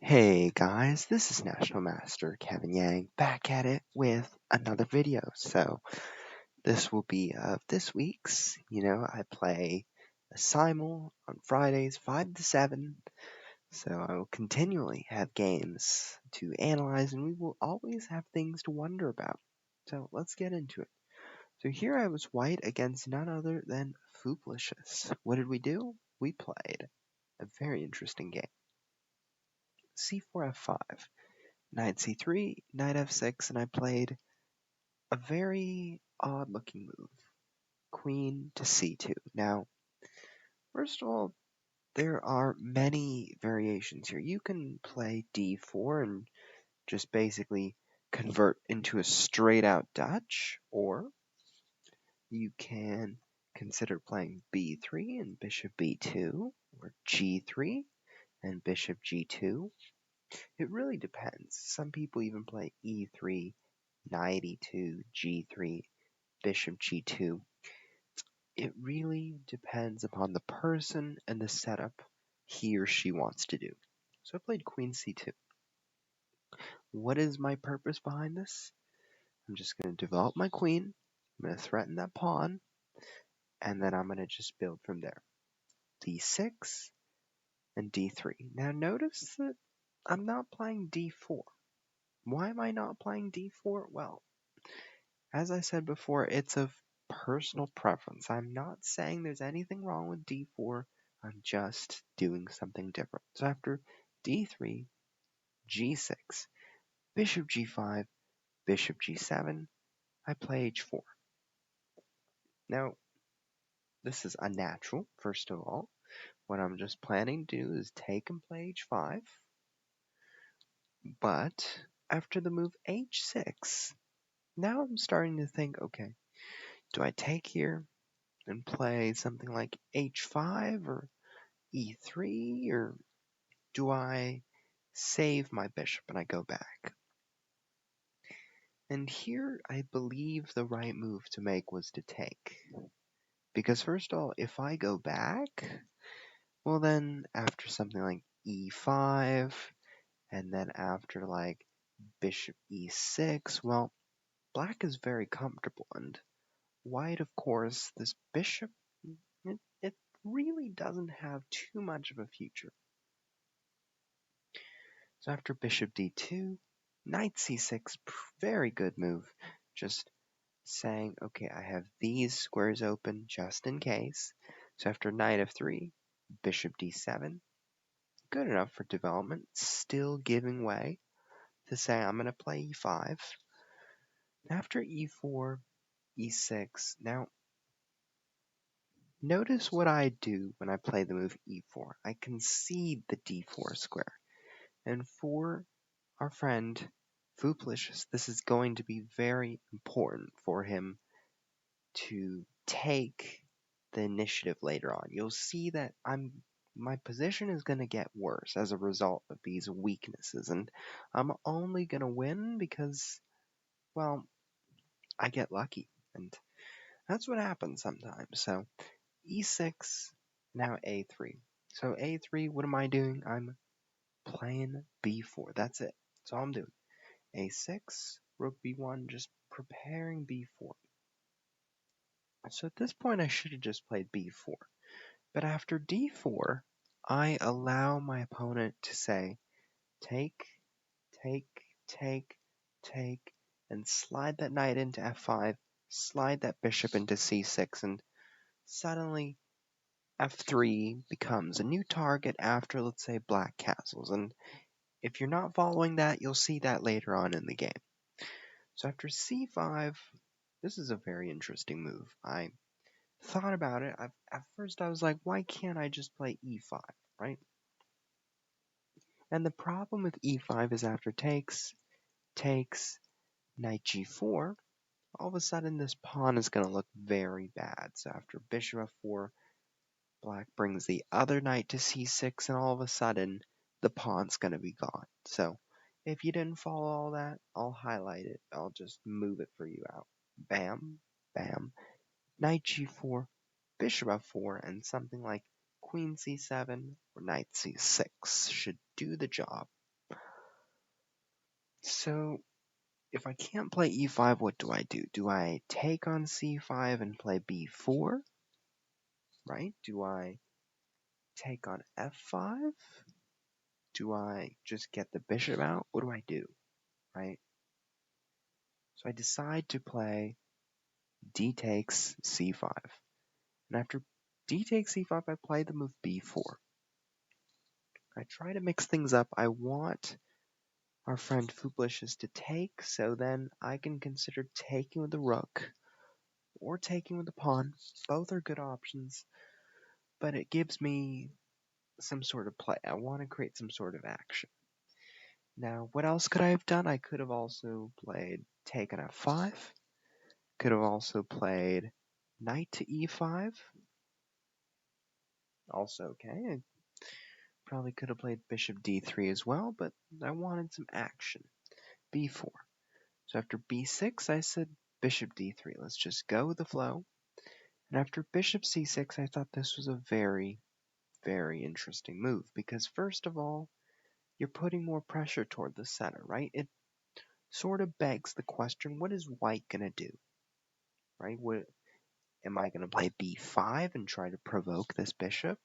Hey guys, this is National Master Kevin Yang back at it with another video. So this will be of this week's. I play a simul on Fridays 5 to 7. So I will continually have games to analyze and we will always have things to wonder about. So let's get into it. So here I was white against none other than Fupalicious. What did we do? We played a very interesting game. C4 F5. Knight c3, knight f6, and I played a very odd looking move, queen to c2. Now, first of all, there are many variations here. You can play d4 and just basically convert into a straight out Dutch, or you can consider playing b3 and bishop b2, or g3 and bishop g2. It really depends. Some people even play e3, knight e2, g3, bishop g2. It really depends upon the person and the setup he or she wants to do. So I played queen c2. What is my purpose behind this? I'm just going to develop my queen. I'm going to threaten that pawn. And then I'm going to just build from there. d6 and d3. Now notice that I'm not playing d4. Why am I not playing d4? Well, as I said before, it's of personal preference. I'm not saying there's anything wrong with d4. I'm just doing something different. So after d3, g6, bishop g5, bishop g7, I play h4. Now, this is unnatural, first of all. What I'm just planning to do is take and play h5. But after the move h6, now I'm starting to think, okay, do I take here and play something like h5 or e3, or do I save my bishop and I go back? And here I believe the right move to make was to take. Because first of all, if I go back, well then after something like e5, and then after like bishop e6, well, black is very comfortable, and white, of course, this bishop, it really doesn't have too much of a future. So after bishop d2, knight c6, very good move. Just saying, okay, I have these squares open just in case. So after knight f3, bishop d7, good enough for development, still giving way to say I'm going to play e5. After e4, e6, now notice what I do when I play the move e4. I concede the d4 square. And for our friend Fupalicious, this is going to be very important for him to take the initiative later on. You'll see that my position is going to get worse as a result of these weaknesses, and I'm only going to win because, well, I get lucky, and that's what happens sometimes. So e6, now a3. So a3, what am I doing? I'm playing b4. That's it. That's all I'm doing. a6, rook b1, just preparing b4. So at this point, I should have just played b4. But after d4, I allow my opponent to say, take, take, take, take, and slide that knight into f5, slide that bishop into c6, and suddenly f3 becomes a new target after, let's say, black castles. And if you're not following that, you'll see that later on in the game. So after c5, this is a very interesting move. I thought about it. At first I was like, why can't I just play e5, right? And the problem with e5 is after takes, knight g4, all of a sudden this pawn is going to look very bad. So after bishop f4, black brings the other knight to c6, and all of a sudden the pawn's going to be gone. So if you didn't follow all that, I'll highlight it. I'll just move it for you out. Bam, bam, knight g4, bishop f4, and something like queen c7 or knight c6 should do the job. So if I can't play e5, what do I do? Do I take on c5 and play b4? Right? Do I take on f5? Do I just get the bishop out? What do I do? Right? So I decide to play d takes c5. And after d takes c5, I play the move b4. I try to mix things up. I want our friend Fupalicious to take, so then I can consider taking with the rook or taking with the pawn. Both are good options, but it gives me some sort of play. I want to create some sort of action. Now, what else could I have done? I could have also played take on f5. Could have also played knight to e5. Also okay. I probably could have played bishop d3 as well, but I wanted some action. b4. So after b6, I said bishop d3. Let's just go with the flow. And after bishop c6, I thought this was a very, very interesting move because first of all, you're putting more pressure toward the center, right? It sort of begs the question, what is white going to do, right? Am I going to play b5 and try to provoke this bishop?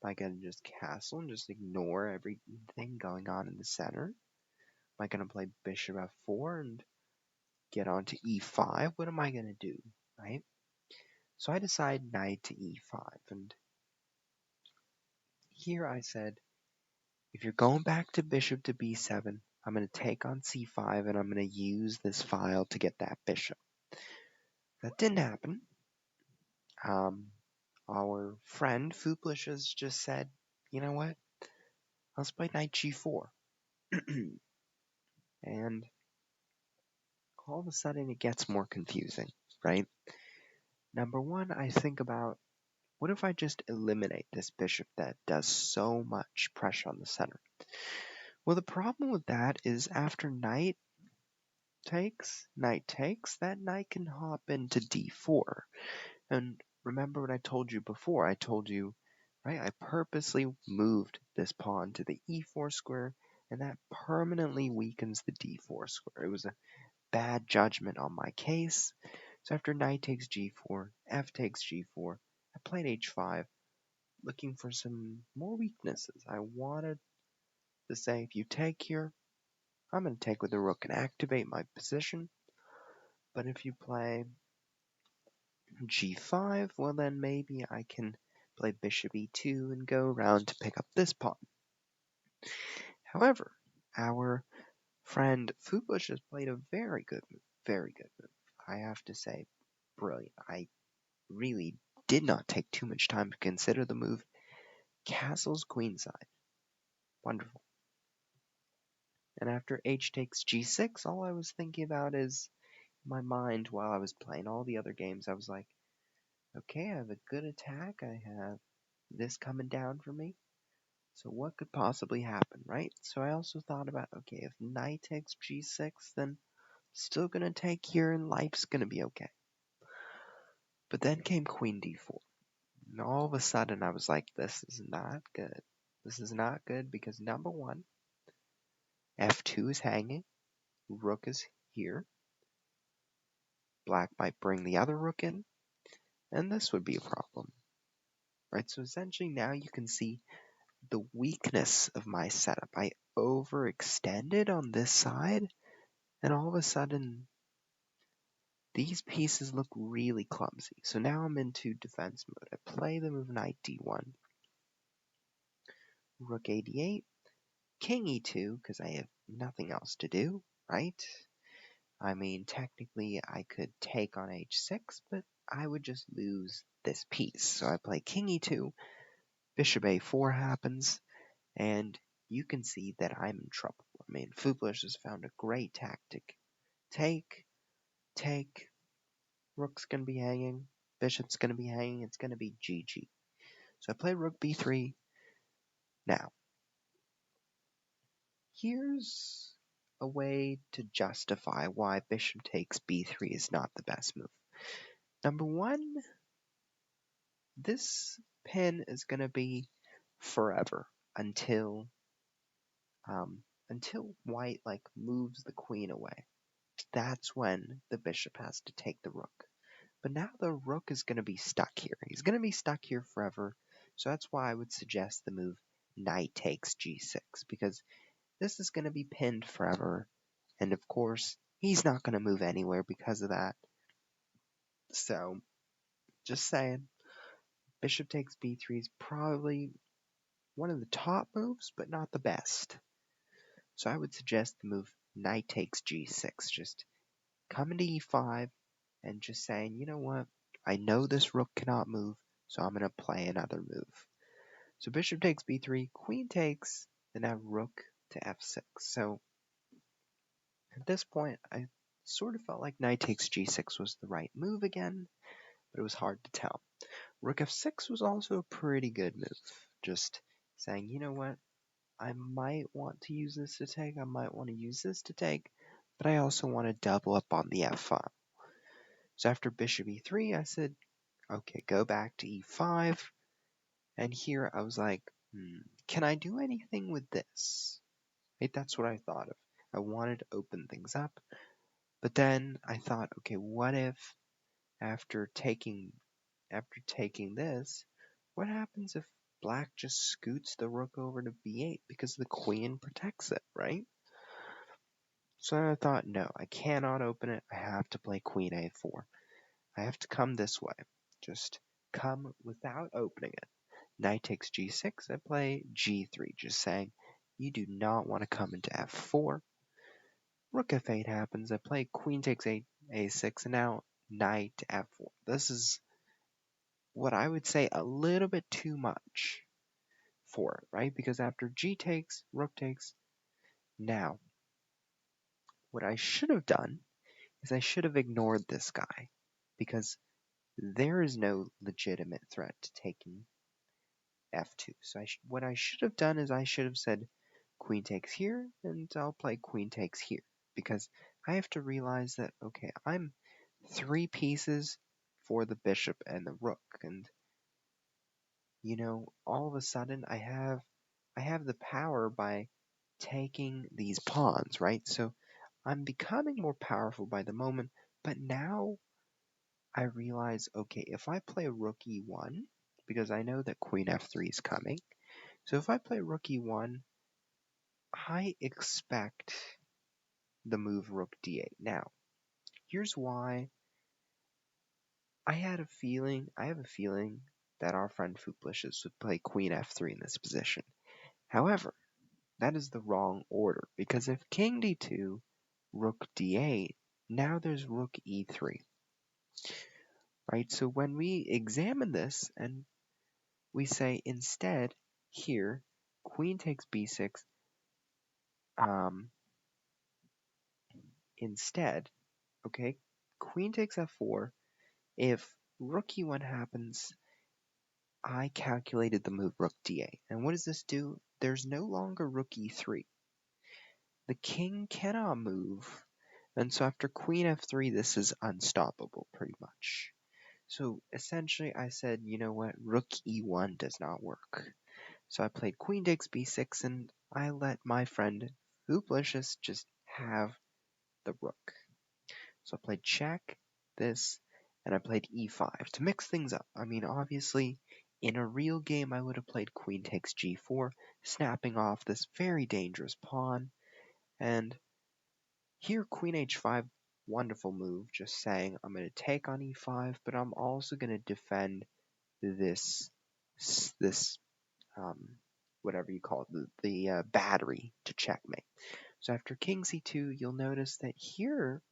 Am I going to just castle and just ignore everything going on in the center? Am I going to play bishop f4 and get onto e5? What am I going to do, right? So I decide knight to e5, and here I said, if you're going back to bishop to b7, I'm going to take on c5, and I'm going to use this file to get that bishop. That didn't happen. Our friend Fupalicious just said, you know what? Let's play knight g4. And all of a sudden it gets more confusing, right? Number one, I think about, what if I just eliminate this bishop that does so much pressure on the center? Well, the problem with that is after knight takes, that knight can hop into d4. And remember what I told you before. I told you, right, I purposely moved this pawn to the e4 square, and that permanently weakens the d4 square. It was a bad judgment on my case. So after knight takes g4, f takes g4, I played h5, looking for some more weaknesses. I wanted to say, if you take here, I'm going to take with the rook and activate my position. But if you play g5, well then maybe I can play bishop e2 and go around to pick up this pawn. However, our friend Fubush has played a very good move. Very good move. I have to say, brilliant. I really did not take too much time to consider the move. Castles queenside. Wonderful. And after h takes g6, all I was thinking about is, in my mind while I was playing all the other games, I was like, okay, I have a good attack. I have this coming down for me. So what could possibly happen, right? So I also thought about, okay, if knight takes g6, then still going to take here and life's going to be okay. But then came queen d4. And all of a sudden I was like, this is not good. This is not good because number one, f2 is hanging, rook is here, black might bring the other rook in, and this would be a problem. Right, so essentially now you can see the weakness of my setup. I overextended on this side, and all of a sudden these pieces look really clumsy. So now I'm into defense mode. I play the move knight d1, rook a8, king e2, because I have nothing else to do, right? I mean, technically I could take on h6, but I would just lose this piece. So I play king e2, bishop a4 happens, and you can see that I'm in trouble. I mean, Fupalicious has found a great tactic. Take, rook's going to be hanging, bishop's going to be hanging, it's going to be GG. So I play rook b3. Now, here's a way to justify why bishop takes b3 is not the best move. Number one, this pin is going to be forever until until white moves the queen away. That's when the bishop has to take the rook. But now the rook is going to be stuck here. He's going to be stuck here forever. So that's why I would suggest the move knight takes g6, because this is going to be pinned forever. And of course, he's not going to move anywhere because of that. So, just saying, bishop takes b3 is probably one of the top moves, but not the best. So I would suggest the move knight takes g6. Just coming to e5 and just saying, you know what? I know this rook cannot move, so I'm going to play another move. So bishop takes b3, queen takes, then I have rook to f6. So at this point, I sort of felt like knight takes g6 was the right move again, but it was hard to tell. Rook f6 was also a pretty good move. Just saying, you know what? I might want to use this to take, I might want to use this to take, but I also want to double up on the f file. So after bishop e3, I said, okay, go back to e5. And here I was like, can I do anything with this? Right, that's what I thought of. I wanted to open things up. But then I thought, okay, what if after taking this, what happens if black just scoots the rook over to b8 because the queen protects it, right? So I thought, no, I cannot open it. I have to play queen a4. I have to come this way. Just come without opening it. Knight takes g6. I play g3, just saying you do not want to come into f4. Rook f8 happens. I play queen takes a6, and now knight to f4. This is what I would say a little bit too much for it, right? Because after g takes, rook takes. Now, what I should have done is I should have ignored this guy, because there is no legitimate threat to taking f2. So what I should have done is I should have said queen takes here, and I'll play queen takes here, because I have to realize that, okay, I'm 3 pieces for the bishop and the rook, and all of a sudden I have the power by taking these pawns, right? So I'm becoming more powerful by the moment, but now I realize, okay, if I play rook e1, because I know that queen f3 is coming, so if I play rook e1, I expect the move rook d8. Now, here's why I have a feeling that our friend Fupalicious would play queen f3 in this position. However, that is the wrong order, because if king d2, rook d8, now there's rook e3. Right? So when we examine this and we say instead here, queen takes b6, instead, okay, queen takes f4. If rook e1 happens, I calculated the move rook d8. And what does this do? There's no longer rook e3. The king cannot move. And so after queen f3, this is unstoppable, pretty much. So essentially, I said, you know what? Rook e1 does not work. So I played queen takes b6, and I let my friend Fupalicious just have the rook. So I played check, this, and I played e5 to mix things up. I mean, obviously, in a real game, I would have played queen takes g4, snapping off this very dangerous pawn. And here, queen h5, wonderful move, just saying I'm going to take on e5, but I'm also going to defend this whatever you call it, the battery to checkmate. So after king c2, you'll notice that here,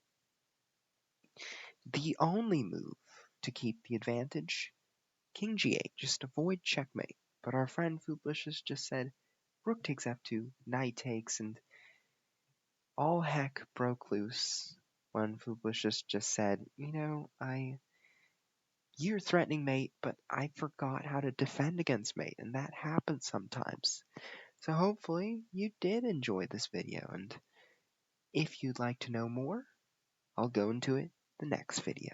the only move to keep the advantage, king g8, just avoid checkmate. But our friend Fupalicious just said, rook takes f2, knight takes, and all heck broke loose when Fupalicious just said, you're threatening mate, but I forgot how to defend against mate, and that happens sometimes. So hopefully you did enjoy this video, and if you'd like to know more, I'll go into it the next video.